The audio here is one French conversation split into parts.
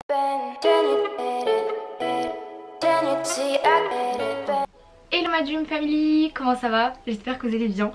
Hello ma Dream Family, comment ça va? J'espère que vous allez bien.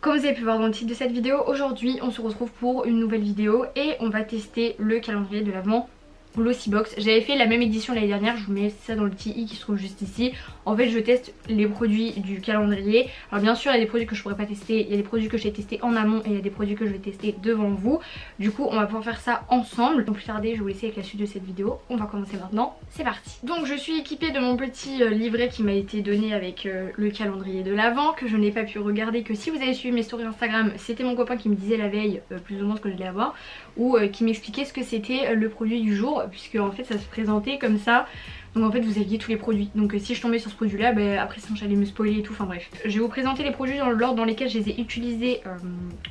Comme vous avez pu voir dans le titre de cette vidéo, aujourd'hui on se retrouve pour une nouvelle vidéo et on va tester le calendrier de l'Avent Glossybox. J'avais fait la même édition l'année dernière, je vous mets ça dans le petit i qui se trouve juste ici. En fait je teste les produits du calendrier. Alors bien sûr il y a des produits que je pourrais pas tester, il y a des produits que j'ai testés en amont et il y a des produits que je vais tester devant vous. Du coup on va pouvoir faire ça ensemble. Sans plus tarder, je vais vous laisser avec la suite de cette vidéo. On va commencer maintenant, c'est parti. Donc je suis équipée de mon petit livret qui m'a été donné avec le calendrier de l'Avent, que je n'ai pas pu regarder que si vous avez suivi mes stories Instagram. C'était mon copain qui me disait la veille plus ou moins ce que je allais avoir, ou qui m'expliquait ce que c'était le produit du jour, puisque en fait ça se présentait comme ça. Donc en fait vous aviez tous les produits, donc si je tombais sur ce produit là, après sinon j'allais me spoiler et tout, enfin bref. Je vais vous présenter les produits dans l'ordre dans lesquels je les ai utilisés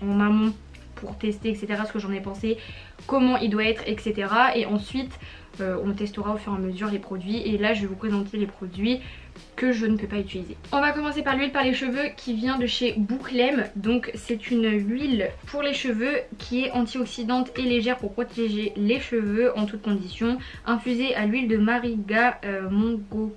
en amont pour tester etc, ce que j'en ai pensé, comment il doit être etc. Et ensuite on testera au fur et à mesure les produits, et là je vais vous présenter les produits que je ne peux pas utiliser. On va commencer par l'huile par les cheveux qui vient de chez Bouclem. Donc c'est une huile pour les cheveux qui est antioxydante et légère pour protéger les cheveux en toutes conditions, infusée à l'huile de mariga, mongogo,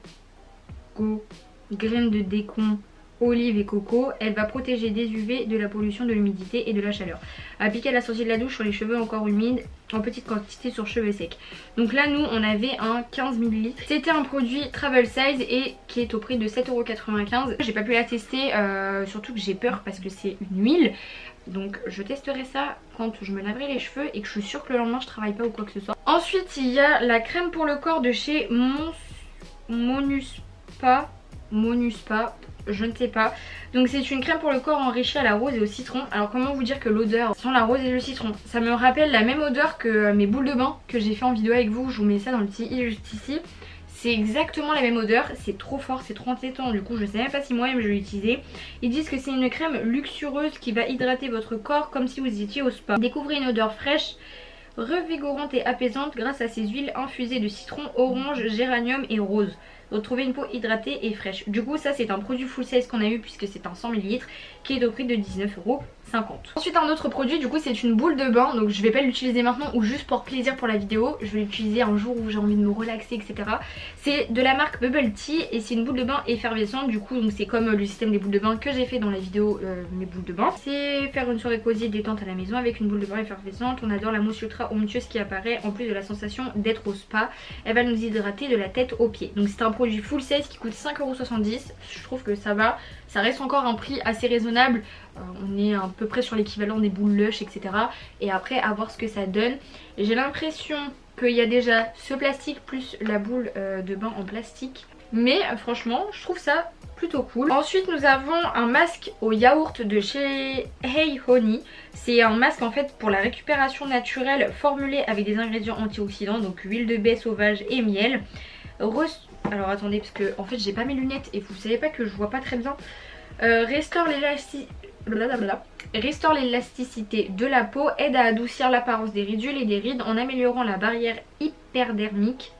graines de décon, olive et coco. Elle va protéger des UV, de la pollution, de l'humidité et de la chaleur. Appliquée à la sortie de la douche sur les cheveux encore humides, en petite quantité sur cheveux secs. Donc là nous on avait un 15 ml. C'était un produit travel size et qui est au prix de 7,95 €. J'ai pas pu la tester, surtout que j'ai peur parce que c'est une huile. Donc je testerai ça quand je me laverai les cheveux et que je suis sûre que le lendemain je travaille pas ou quoi que ce soit. Ensuite il y a la crème pour le corps de chez Monuspa, je ne sais pas. Donc c'est une crème pour le corps enrichie à la rose et au citron. Alors comment vous dire que l'odeur sent la rose et le citron, ça me rappelle la même odeur que mes boules de bain que j'ai fait en vidéo avec vous. Je vous mets ça dans le petit i juste ici. C'est exactement la même odeur, c'est trop fort, c'est trop entêtant. Du coup je sais même pas si moi-même je vais l'utiliser. Ils disent que c'est une crème luxueuse qui va hydrater votre corps comme si vous étiez au spa. Découvrez une odeur fraîche, revigorante et apaisante grâce à ces huiles infusées de citron, orange, géranium et rose. Retrouver une peau hydratée et fraîche. Du coup ça c'est un produit full size qu'on a eu puisque c'est un 100 ml qui est au prix de 19,50 €. Ensuite un autre produit, du coup c'est une boule de bain. Donc je vais pas l'utiliser maintenant ou juste pour plaisir pour la vidéo. Je vais l'utiliser un jour où j'ai envie de me relaxer etc. C'est de la marque Bubble Tea et c'est une boule de bain effervescente. Du coup c'est comme le système des boules de bain que j'ai fait dans la vidéo mes boules de bain. C'est faire une soirée cosy et détente à la maison avec une boule de bain effervescente. On adore la mousse ultra onctueuse qui apparaît en plus de la sensation d'être au spa. Elle va nous hydrater de la tête aux pieds. Donc c'est un produit full size qui coûte 5,70 €. Je trouve que ça va, ça reste encore un prix assez raisonnable. On est à peu près sur l'équivalent des boules Lush etc. Et après à voir ce que ça donne. J'ai l'impression qu'il y a déjà ce plastique plus la boule de bain en plastique. Mais franchement je trouve ça plutôt cool. Ensuite nous avons un masque au yaourt de chez Hey Honey. C'est un masque en fait pour la récupération naturelle formulé avec des ingrédients antioxydants, donc huile de baie sauvage et miel. Alors attendez parce que en fait j'ai pas mes lunettes et vous savez pas que je vois pas très bien. Restaure l'élasticité de la peau, aide à adoucir l'apparence des ridules et des rides en améliorant la barrière hyperdermique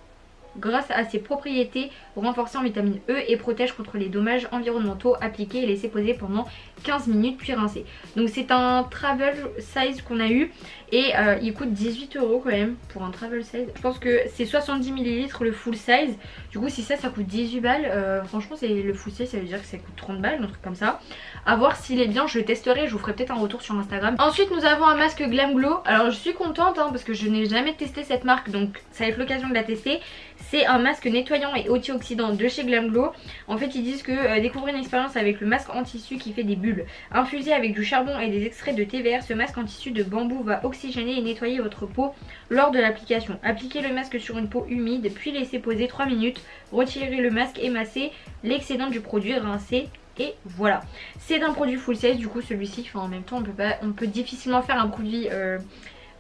grâce à ses propriétés renforcées en vitamine E et protège contre les dommages environnementaux. Appliqué et laissé poser pendant 15 minutes puis rincer. Donc c'est un travel size qu'on a eu et il coûte 18 € quand même pour un travel size. Je pense que c'est 70 ml le full size. Du coup si ça coûte 18 balles, franchement c'est le full size, ça veut dire que ça coûte 30 balles, un truc comme ça. A voir s'il est bien, je le testerai, je vous ferai peut-être un retour sur Instagram. Ensuite nous avons un masque Glam Glow. Alors je suis contente parce que je n'ai jamais testé cette marque, donc ça va être l'occasion de la tester. C'est un masque nettoyant et antioxydant de chez Glam Glow. En fait ils disent que découvrez une expérience avec le masque en tissu qui fait des bulles. Infusé avec du charbon et des extraits de thé vert, ce masque en tissu de bambou va oxygéner et nettoyer votre peau lors de l'application. Appliquez le masque sur une peau humide puis laissez poser 3 minutes. Retirez le masque et massez l'excédent du produit, rincez. Et voilà, c'est un produit full size du coup celui-ci. Enfin en même temps on peut difficilement faire un produit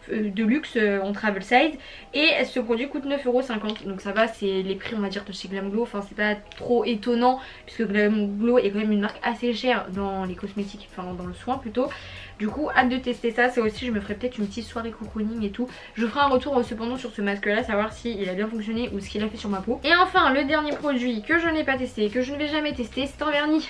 de luxe en travel size. Et ce produit coûte 9,50 €. Donc ça va, c'est les prix on va dire de chez Glam Glow. Enfin c'est pas trop étonnant puisque Glam Glow est quand même une marque assez chère dans les cosmétiques, enfin dans le soin plutôt. Du coup hâte de tester ça. Ça aussi je me ferai peut-être une petite soirée cocooning et tout. Je ferai un retour cependant sur ce masque là, savoir s'il a bien fonctionné ou ce qu'il a fait sur ma peau. Et enfin le dernier produit que je n'ai pas testé, que je ne vais jamais tester, c'est un vernis.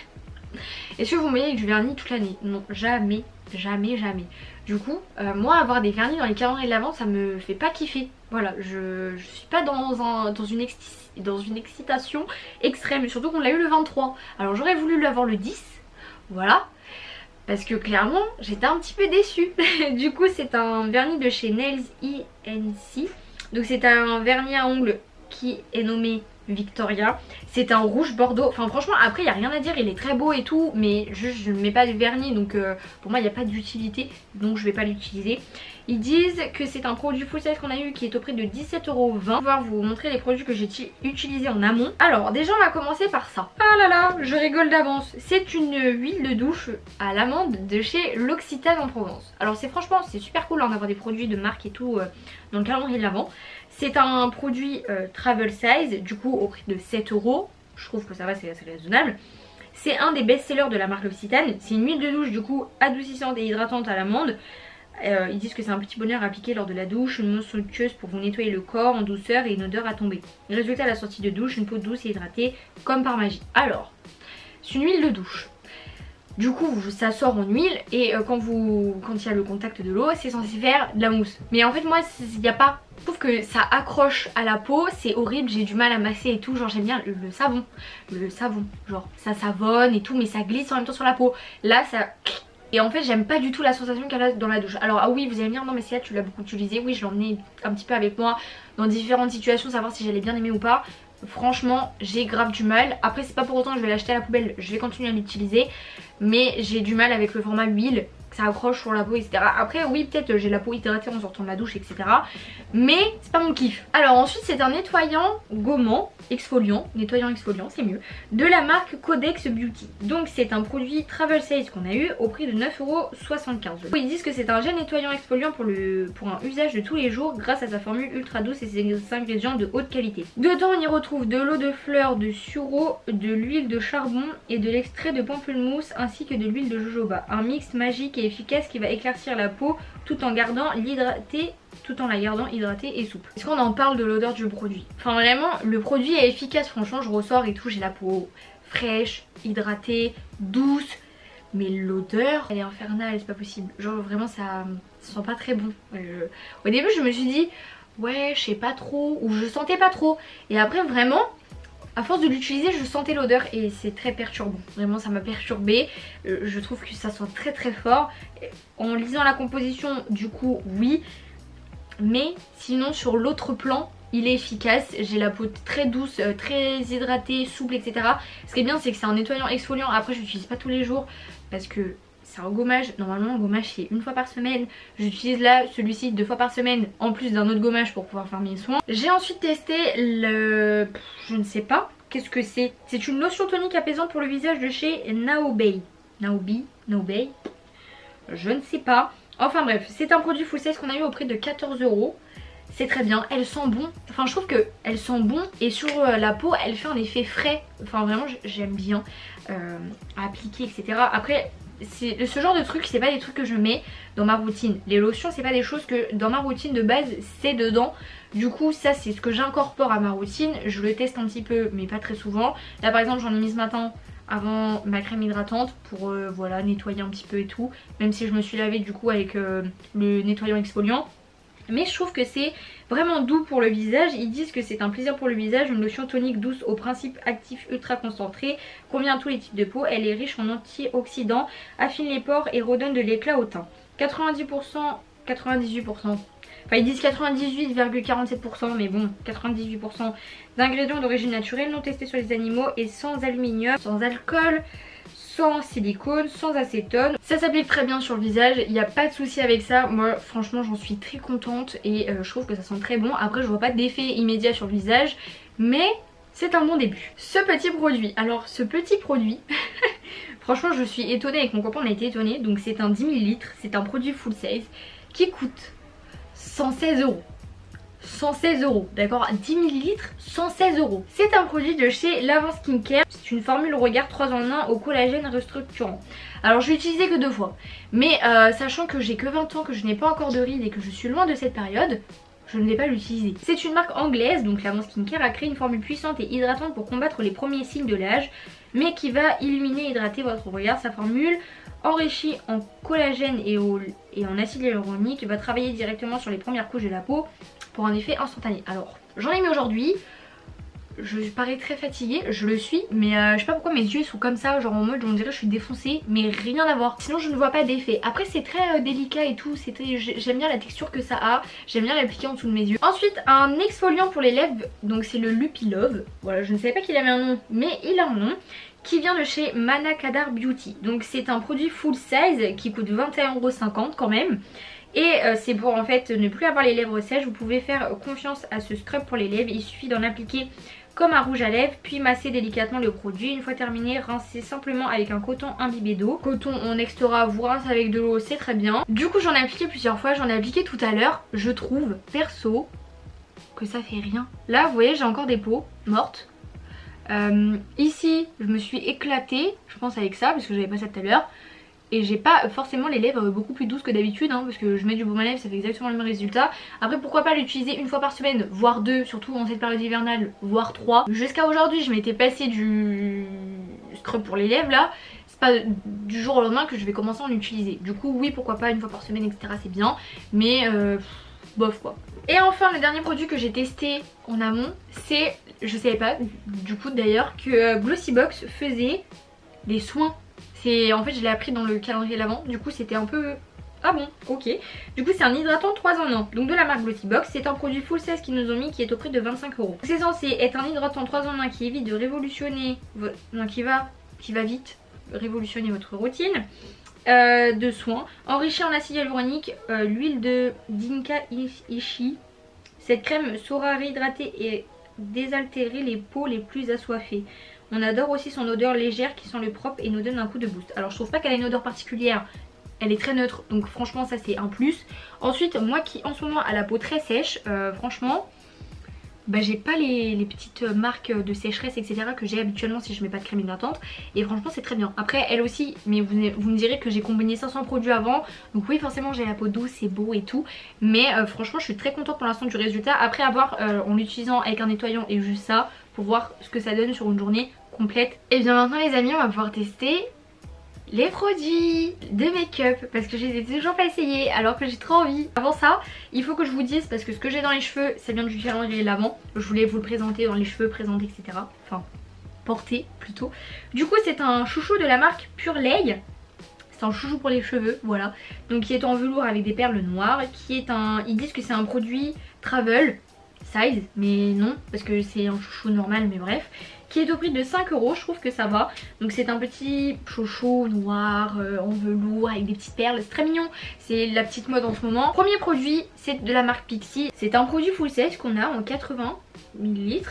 Est-ce que vous voyez avec du vernis toute l'année? Non, jamais, jamais, jamais. Du coup, moi avoir des vernis dans les calendriers de l'Avent, ça me fait pas kiffer. Voilà, je suis pas dans une excitation extrême, surtout qu'on l'a eu le 23. Alors j'aurais voulu l'avoir le 10, voilà. Parce que clairement, j'étais un petit peu déçue. Du coup, c'est un vernis de chez Nails ENC. Donc c'est un vernis à ongles qui est nommé Victoria. C'est un rouge bordeaux. Enfin franchement après il n'y a rien à dire, il est très beau et tout. Mais juste je ne mets pas de vernis, donc pour moi il n'y a pas d'utilité. Donc je ne vais pas l'utiliser. Ils disent que c'est un produit full size qu'on a eu qui est au prix de 17,20 €. Je vais pouvoir vous montrer les produits que j'ai utilisés en amont. Alors déjà on va commencer par ça. Ah là là, je rigole d'avance. C'est une huile de douche à l'amande de chez L'Occitane en Provence. Alors franchement c'est super cool d'en avoir des produits de marque et tout dans le calendrier de l'Avent. C'est un produit travel size, du coup au prix de 7 €. Je trouve que ça va, c'est assez raisonnable. C'est un des best-sellers de la marque L'Occitane. C'est une huile de douche du coup adoucissante et hydratante à l'amande. Ils disent que c'est un petit bonheur à appliquer lors de la douche, une mousse somptueuse pour vous nettoyer le corps en douceur et une odeur à tomber. Résultat à la sortie de douche, une peau douce et hydratée comme par magie. Alors, c'est une huile de douche. Du coup ça sort en huile et quand il y a le contact de l'eau c'est censé faire de la mousse. Mais en fait moi il n'y a pas. Je trouve que ça accroche à la peau, c'est horrible, j'ai du mal à masser et tout. Genre j'aime bien le savon. Genre ça savonne et tout mais ça glisse en même temps sur la peau. Là ça... Et en fait j'aime pas du tout la sensation qu'elle a dans la douche. Alors ah oui vous allez me dire non mais c'est là tu l'as beaucoup utilisé. Oui je l'ai emmené un petit peu avec moi dans différentes situations, savoir si j'allais bien aimer ou pas. Franchement j'ai grave du mal. Après c'est pas pour autant que je vais l'acheter à la poubelle, je vais continuer à l'utiliser. Mais j'ai du mal avec le format huile, que ça accroche sur la peau etc. Après oui peut-être j'ai la peau hydratée en sortant de la douche etc. Mais c'est pas mon kiff. Alors ensuite c'est un nettoyant gommant exfoliant, c'est mieux, de la marque Codex Beauty. Donc c'est un produit travel size qu'on a eu au prix de 9,75 €. Ils disent que c'est un gel nettoyant exfoliant pour un usage de tous les jours grâce à sa formule ultra douce et ses ingrédients de haute qualité. Dedans on y retrouve de l'eau de fleur de sureau, de l'huile de charbon et de l'extrait de pamplemousse ainsi que de l'huile de jojoba. Un mix magique et efficace qui va éclaircir la peau tout en la gardant hydratée et souple. Est-ce qu'on en parle de l'odeur du produit? Enfin vraiment le produit est efficace, franchement je ressors et tout, j'ai la peau fraîche, hydratée, douce. Mais l'odeur elle est infernale, c'est pas possible. Genre vraiment ça sent pas très bon. Au début je me suis dit ouais je sais pas trop ou je sentais pas trop. Et après vraiment à force de l'utiliser je sentais l'odeur et c'est très perturbant. Vraiment ça m'a perturbée. Je trouve que ça sent très très fort. En lisant la composition du coup oui. Mais sinon sur l'autre plan il est efficace. J'ai la peau très douce, très hydratée, souple etc. Ce qui est bien c'est que c'est un nettoyant exfoliant. Après je l'utilise pas tous les jours parce que c'est un gommage. Normalement un gommage c'est une fois par semaine. J'utilise là celui-ci 2 fois par semaine en plus d'un autre gommage pour pouvoir faire mes soins. J'ai ensuite testé le... je ne sais pas qu'est-ce que c'est. C'est une lotion tonique apaisante pour le visage de chez Naobei. Naobei, je ne sais pas. Enfin bref, c'est un produit full size qu'on a eu au prix de 14 €. C'est très bien, elle sent bon. Enfin je trouve qu'elle sent bon et sur la peau elle fait un effet frais. Enfin vraiment j'aime bien à appliquer etc. Après ce genre de trucs c'est pas des trucs que je mets dans ma routine. Les lotions c'est pas des choses que dans ma routine de base c'est dedans. Du coup ça c'est ce que j'incorpore à ma routine. Je le teste un petit peu mais pas très souvent. Là par exemple j'en ai mis ce matin avant ma crème hydratante pour voilà nettoyer un petit peu et tout. Même si je me suis lavée du coup avec le nettoyant exfoliant. Mais je trouve que c'est vraiment doux pour le visage. Ils disent que c'est un plaisir pour le visage. Une lotion tonique douce au principe actif ultra concentré. Convient à tous les types de peau. Elle est riche en antioxydants, affine les pores et redonne de l'éclat au teint. 98%, enfin ils disent 98,47% mais bon 98% d'ingrédients d'origine naturelle non testés sur les animaux et sans aluminium, sans alcool, sans silicone, sans acétone. Ça s'applique très bien sur le visage, il n'y a pas de souci avec ça. Moi franchement j'en suis très contente et je trouve que ça sent très bon. Après je vois pas d'effet immédiat sur le visage mais c'est un bon début. Ce petit produit, alors ce petit produit franchement je suis étonnée, avec mon copain on a été étonnés. Donc c'est un 10 ml, c'est un produit full size qui coûte 116 €. 116 €, d'accord, 10 ml, 116 €. C'est un produit de chez L'Avent Skincare. C'est une formule regard 3 en 1 au collagène restructurant. Alors je l'ai utilisé que 2 fois. Mais sachant que j'ai que 20 ans, que je n'ai pas encore de rides et que je suis loin de cette période, je ne vais pas l'utiliser. C'est une marque anglaise, donc L'Avent Skincare a créé une formule puissante et hydratante pour combattre les premiers signes de l'âge, mais qui va illuminer et hydrater votre regard. Sa formule enrichi en collagène et en acide hyaluronique, va travailler directement sur les premières couches de la peau pour un effet instantané. Alors j'en ai mis aujourd'hui. Je parais très fatiguée, je le suis, mais je sais pas pourquoi mes yeux sont comme ça, genre en mode on dirait que je suis défoncée, mais rien à voir. Sinon je ne vois pas d'effet. Après c'est très délicat et tout, j'aime bien la texture que ça a, j'aime bien l'appliquer en dessous de mes yeux. Ensuite un exfoliant pour les lèvres, donc c'est le Lupilove. Voilà, je ne savais pas qu'il avait un nom, mais il a un nom. Qui vient de chez Manakadar Beauty. Donc c'est un produit full size qui coûte 21,50 € quand même. Et c'est pour en fait ne plus avoir les lèvres sèches. Vous pouvez faire confiance à ce scrub pour les lèvres. Il suffit d'en appliquer comme un rouge à lèvres, puis masser délicatement le produit. Une fois terminé, rincez simplement avec un coton imbibé d'eau. Coton on extra, vous rince avec de l'eau, c'est très bien. Du coup j'en ai appliqué plusieurs fois, j'en ai appliqué tout à l'heure. Je trouve perso que ça fait rien. Là vous voyez j'ai encore des peaux mortes. Ici je me suis éclatée, je pense avec ça parce que j'avais pas ça tout à l'heure. Et j'ai pas forcément les lèvres beaucoup plus douces que d'habitude hein, parce que je mets du baume à lèvres, ça fait exactement le même résultat. Après pourquoi pas l'utiliser une fois par semaine, voire deux, surtout en cette période hivernale, voire trois. Jusqu'à aujourd'hui je m'étais passé du scrub pour les lèvres là. C'est pas du jour au lendemain que je vais commencer à en utiliser. Du coup oui pourquoi pas une fois par semaine etc, c'est bien. Mais bof quoi. Et enfin le dernier produit que j'ai testé en amont, c'est, je savais pas du coup d'ailleurs, que Glossybox faisait des soins. En fait je l'ai appris dans le calendrier de l'Avent, du coup c'était un peu... Ah bon, ok. Du coup c'est un hydratant 3 en 1, donc de la marque Glossybox. C'est un produit full size qu'ils nous ont mis qui est au prix de 25 €. C'est censé être un hydratant 3 en 1 qui évite de révolutionner... Non, qui va vite révolutionner votre routine de soins. Enrichi en acide hyaluronique, l'huile de Dinka Ishi. Cette crème saura réhydrater et désaltérer les peaux les plus assoiffées. On adore aussi son odeur légère qui sent le propre et nous donne un coup de boost. Alors je trouve pas qu'elle a une odeur particulière, elle est très neutre donc franchement ça c'est un plus. Ensuite moi qui en ce moment a la peau très sèche, franchement bah, j'ai pas les petites marques de sécheresse etc que j'ai habituellement si je mets pas de crème hydratante. Et franchement c'est très bien. Après elle aussi, mais vous me direz que j'ai combiné 500 produits avant. Donc oui forcément j'ai la peau douce, c'est beau et tout. Mais franchement je suis très contente pour l'instant du résultat. Après avoir en l'utilisant avec un nettoyant et juste ça, pour voir ce que ça donne sur une journée complète. Et bien maintenant les amis on va pouvoir tester les produits de make-up parce que je les ai toujours pas essayés alors que j'ai trop envie. Avant ça il faut que je vous dise, parce que ce que j'ai dans les cheveux ça vient du calendrier de l'Avent, je voulais vous le présenter dans les cheveux, présenter etc. Enfin porter plutôt. Du coup c'est un chouchou de la marque Pure Lay. C'est un chouchou pour les cheveux, voilà. Donc qui est en velours avec des perles noires, qui est un... Ils disent que c'est un produit travel size, mais non, parce que c'est un chouchou normal, mais bref. Qui est au prix de 5 €, je trouve que ça va. Donc c'est un petit chouchou noir en velours avec des petites perles, c'est très mignon. C'est la petite mode en ce moment. Premier produit, c'est de la marque Pixi. C'est un produit full size qu'on a en 80 ml.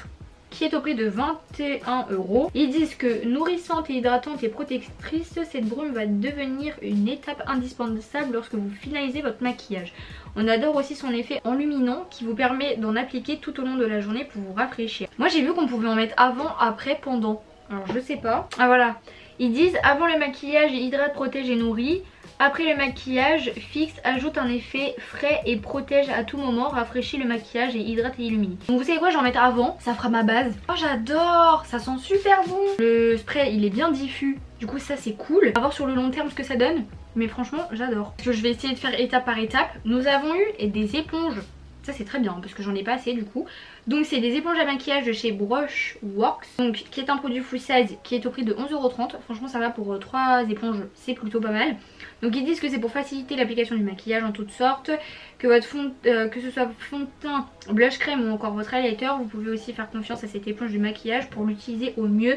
Qui est au prix de 21 €. Ils disent que nourrissante et hydratante et protectrice, cette brume va devenir une étape indispensable lorsque vous finalisez votre maquillage. On adore aussi son effet enluminant qui vous permet d'en appliquer tout au long de la journée pour vous rafraîchir. Moi j'ai vu qu'on pouvait en mettre avant, après, pendant. Alors je sais pas. Ah voilà. Ils disent avant le maquillage, hydrate, protège et nourrit. Après le maquillage, fixe, ajoute un effet frais et protège à tout moment, rafraîchit le maquillage et hydrate et illumine. Donc vous savez quoi, j'en mettre avant, ça fera ma base. Oh j'adore, ça sent super bon. Le spray il est bien diffus, du coup ça c'est cool. On va voir sur le long terme ce que ça donne, mais franchement j'adore. Parce que je vais essayer de faire étape par étape. Nous avons eu des éponges. Ça c'est très bien parce que j'en ai pas assez du coup. Donc c'est des éponges à maquillage de chez Brushworks, donc qui est un produit full size qui est au prix de 11,30 €. Franchement ça va pour 3 éponges, c'est plutôt pas mal. Donc ils disent que c'est pour faciliter l'application du maquillage en toutes sortes, que votre que ce soit fond de teint, blush crème ou encore votre highlighter, vous pouvez aussi faire confiance à cette éponge du maquillage pour l'utiliser au mieux.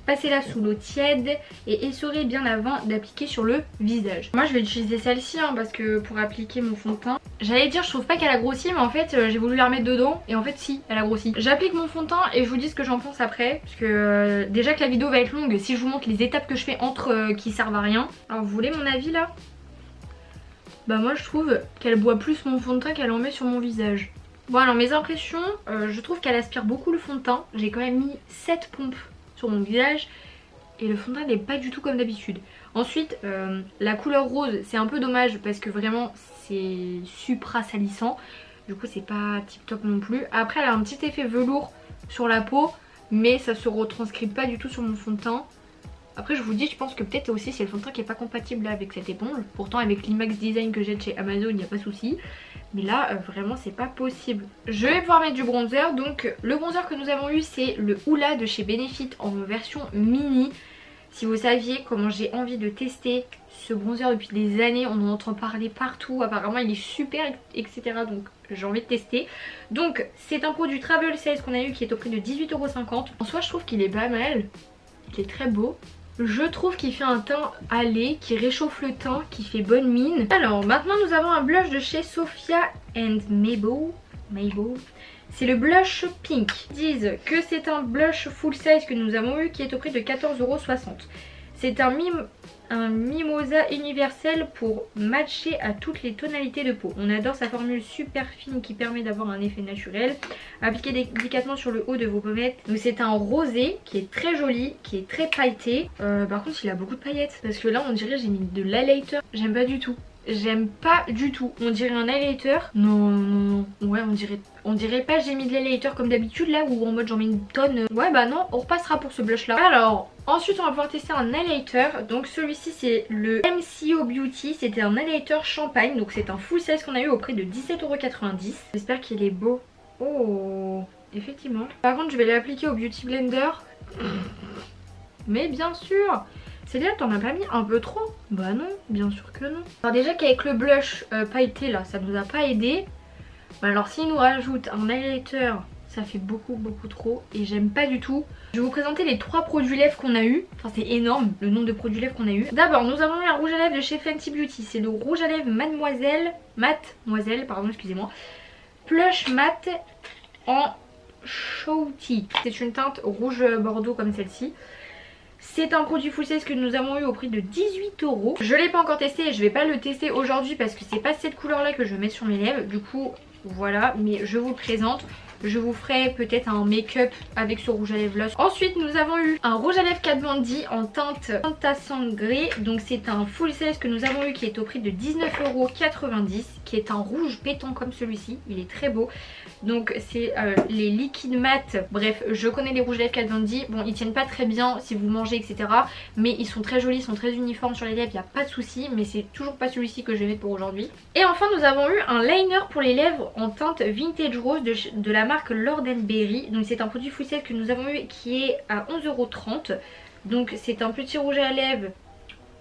Passez-la sous l'eau tiède et essorez bien avant d'appliquer sur le visage. Moi je vais utiliser celle-ci parce que pour appliquer mon fond de teint, j'allais dire je trouve pas qu'elle a grossi, mais en fait j'ai voulu la remettre dedans et en fait si, elle a grossi. J'applique mon fond de teint et je vous dis ce que j'en pense après, parce que déjà que la vidéo va être longue si je vous montre les étapes que je fais entre qui servent à rien. Alors vous voulez mon avis là? Bah moi je trouve qu'elle boit plus mon fond de teint qu'elle en met sur mon visage. Bon alors mes impressions, je trouve qu'elle aspire beaucoup le fond de teint. J'ai quand même mis 7 pompes sur mon visage et le fond de teint n'est pas du tout comme d'habitude. Ensuite la couleur rose c'est un peu dommage parce que vraiment c'est supra salissant, du coup c'est pas tip top non plus. Après elle a un petit effet velours sur la peau mais ça se retranscrit pas du tout sur mon fond de teint. Après je vous dis, je pense que peut-être aussi c'est le fond de teint qui est pas compatible là avec cette éponge. Pourtant avec l'Imax Design que j'ai de chez Amazon, il n'y a pas de souci. Mais là vraiment c'est pas possible. Je vais pouvoir mettre du bronzer. Donc le bronzer que nous avons eu c'est le Hoola de chez Benefit en version mini. Si vous saviez comment j'ai envie de tester ce bronzer depuis des années, on en entend parler partout, apparemment il est super etc. Donc j'ai envie de tester. Donc c'est un produit Travel Size qu'on a eu qui est au prix de 18,50 €. En soi je trouve qu'il est pas mal, il est très beau. Je trouve qu'il fait un teint allé, qui réchauffe le teint, qui fait bonne mine. Alors maintenant nous avons un blush de chez Sophia and Mabel. C'est le blush pink. Ils disent que c'est un blush full size que nous avons eu qui est au prix de 14,60 €. C'est un mimosa universel pour matcher à toutes les tonalités de peau. On adore sa formule super fine qui permet d'avoir un effet naturel. Appliquez délicatement sur le haut de vos pommettes. Donc c'est un rosé qui est très joli, qui est très pailleté. Par contre il a beaucoup de paillettes parce que là on dirait j'ai mis de l'highlighter. J'aime pas du tout. J'aime pas du tout. On dirait un highlighter. Non. Ouais, on dirait pas j'ai mis de l'highlighter comme d'habitude là où en mode j'en mets une tonne. Ouais bah non, on repassera pour ce blush là. Alors, ensuite on va pouvoir tester un highlighter. Donc celui-ci c'est le MCO Beauty. C'était un highlighter champagne. Donc c'est un full size qu'on a eu au prix de 17,90 €. J'espère qu'il est beau. Oh, effectivement. Par contre je vais l'appliquer au Beauty Blender. Mais bien sûr. Célia, t'en as pas mis un peu trop? Bah non, bien sûr que non. Alors déjà qu'avec le blush pailleté là, ça nous a pas aidé. Bah alors s'il nous rajoute un highlighter, ça fait beaucoup trop et j'aime pas du tout. Je vais vous présenter les 3 produits lèvres qu'on a eu. Enfin c'est énorme le nombre de produits lèvres qu'on a eu. D'abord nous avons eu un rouge à lèvres de chez Fenty Beauty. C'est le rouge à lèvres Mademoiselle, pardon excusez-moi. Plush Matte en Shouty. C'est une teinte rouge bordeaux comme celle-ci. C'est un produit full size que nous avons eu au prix de 18 €. Je l'ai pas encore testé et je vais pas le tester aujourd'hui parce que c'est pas cette couleur là que je mets sur mes lèvres. Du coup voilà, mais je vous le présente. Je vous ferai peut-être un make-up avec ce rouge à lèvres là. Ensuite nous avons eu un rouge à lèvres Kat Von D en teinte Santa Sangre. Donc c'est un full size que nous avons eu qui est au prix de 19,90 €. Qui est un rouge pétant comme celui-ci. Il est très beau. Donc c'est les liquides mat. Bref, je connais les rouges à lèvres Kat Von D. Bon, ils tiennent pas très bien si vous mangez, etc. Mais ils sont très jolis, ils sont très uniformes sur les lèvres, il n'y a pas de souci. Mais c'est toujours pas celui-ci que je vais mettre pour aujourd'hui. Et enfin, nous avons eu un liner pour les lèvres en teinte Vintage Rose de la marque Lord & Berry. Donc c'est un produit full size que nous avons eu qui est à 11,30 €. Donc c'est un petit rouge à lèvres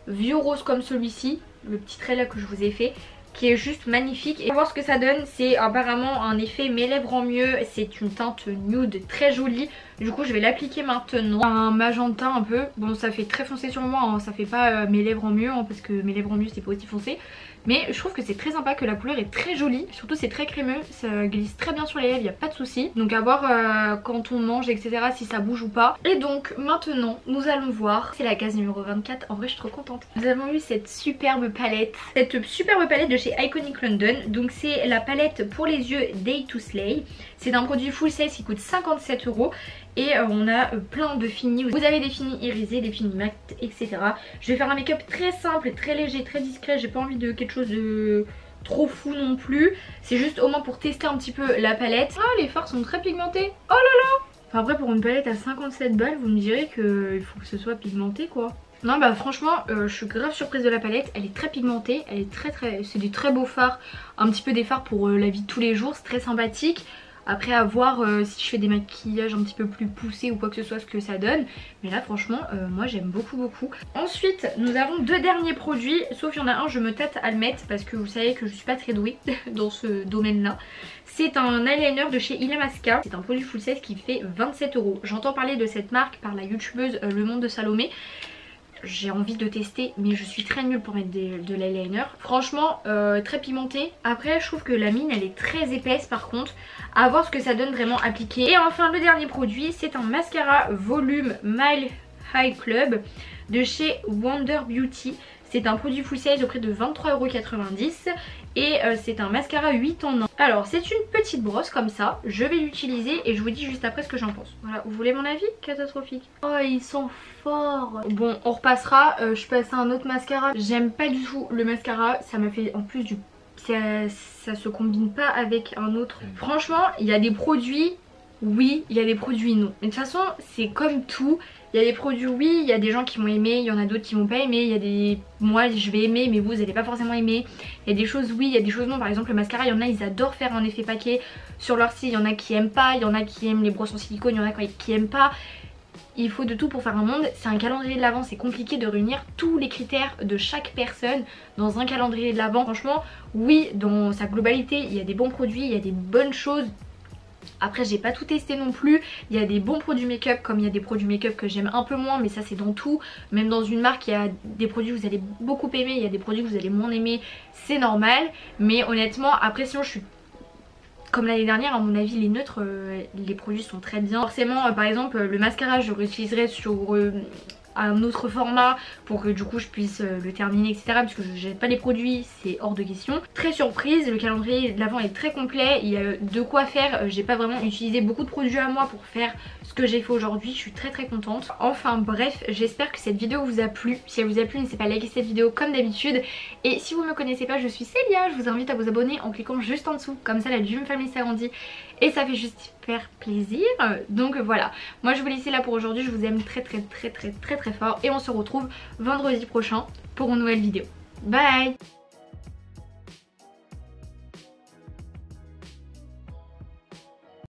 vieux rose comme celui-ci. Le petit trait là que je vous ai fait, qui est juste magnifique. Et on va voir ce que ça donne. C'est apparemment un effet mes lèvres en mieux. C'est une teinte nude très jolie. Du coup je vais l'appliquer maintenant. Un magenta un peu. Bon ça fait très foncé sur moi hein. Ça fait pas mes lèvres en mieux hein, parce que mes lèvres en mieux c'est pas aussi foncé. Mais je trouve que c'est très sympa, que la couleur est très jolie. Surtout c'est très crémeux, ça glisse très bien sur les lèvres, il n'y a pas de souci. Donc à voir quand on mange etc si ça bouge ou pas. Et donc maintenant nous allons voir. C'est la case numéro 24, en vrai je suis trop contente. Nous avons eu cette superbe palette. Cette superbe palette de chez Iconic London. Donc c'est la palette pour les yeux Day to Slay. C'est un produit full size qui coûte 57 €. Et on a plein de finis. Vous avez des finis irisés, des finis mat, etc. Je vais faire un make-up très simple, très léger, très discret. J'ai pas envie de quelque chose de trop fou non plus. C'est juste au moins pour tester un petit peu la palette. Ah, les fards sont très pigmentés. Oh là là. Enfin après pour une palette à 57 balles, vous me direz qu'il faut que ce soit pigmenté quoi. Non bah franchement je suis grave surprise de la palette. Elle est très pigmentée, elle est c'est des très beaux fards. Un petit peu des fards pour la vie de tous les jours, c'est très sympathique. Après à voir si je fais des maquillages un petit peu plus poussés ou quoi que ce soit ce que ça donne. Mais là franchement moi j'aime beaucoup. Ensuite nous avons 2 derniers produits. Sauf il y en a un je me tâte à le mettre parce que vous savez que je suis pas très douée dans ce domaine là. C'est un eyeliner de chez Illamasqua. C'est un produit full size qui fait 27 €. J'entends parler de cette marque par la youtubeuse Le Monde de Salomé. J'ai envie de tester mais je suis très nulle pour mettre de l'eyeliner. Franchement très pigmenté. Après je trouve que la mine elle est très épaisse par contre. À voir ce que ça donne vraiment appliqué. Et enfin le dernier produit c'est un mascara volume Mile High Club de chez Wonder Beauty. C'est un produit full size au prix de 23,90 € et c'est un mascara 8 en 1. Alors c'est une petite brosse comme ça, je vais l'utiliser et je vous dis juste après ce que j'en pense. Voilà, vous voulez mon avis? Catastrophique. Oh ils sont forts. Bon on repassera, je passe à un autre mascara. J'aime pas du tout le mascara, ça m'a fait en plus ça se combine pas avec un autre. Franchement il y a des produits oui, il y a des produits non. Mais de toute façon c'est comme tout. Il y a des produits oui, il y a des gens qui vont aimer, il y en a d'autres qui vont pas aimer, il y a des... Moi je vais aimer mais vous allez pas forcément aimer. Il y a des choses oui, il y a des choses non. Par exemple le mascara, il y en a ils adorent faire un effet paquet sur leur cils, il y en a qui aiment pas, il y en a qui aiment les brosses en silicone, il y en a qui aiment pas. Il faut de tout pour faire un monde. C'est un calendrier de l'Avent, c'est compliqué de réunir tous les critères de chaque personne dans un calendrier de l'Avent. Franchement oui, dans sa globalité il y a des bons produits, il y a des bonnes choses. Après j'ai pas tout testé non plus, il y a des bons produits make-up comme il y a des produits make-up que j'aime un peu moins, mais ça c'est dans tout. Même dans une marque il y a des produits que vous allez beaucoup aimer, il y a des produits que vous allez moins aimer, c'est normal. Mais honnêtement après sinon je suis comme l'année dernière, à mon avis les neutres, les produits sont très bien. Forcément par exemple le mascara je le réutiliserai sur un autre format pour que du coup je puisse le terminer etc, parce que je jette pas les produits, c'est hors de question. Très surprise, le calendrier de l'Avent est très complet, il y a de quoi faire. J'ai pas vraiment utilisé beaucoup de produits à moi pour faire ce que j'ai fait aujourd'hui, je suis très contente. Enfin bref, j'espère que cette vidéo vous a plu. Si elle vous a plu, n'hésitez pas à liker cette vidéo comme d'habitude. Et si vous me connaissez pas, je suis Célia, je vous invite à vous abonner en cliquant juste en dessous, comme ça la Dream Family s'agrandit et ça fait juste super plaisir. Donc voilà, moi je vous laisse là pour aujourd'hui, je vous aime très fort et on se retrouve vendredi prochain pour une nouvelle vidéo. Bye.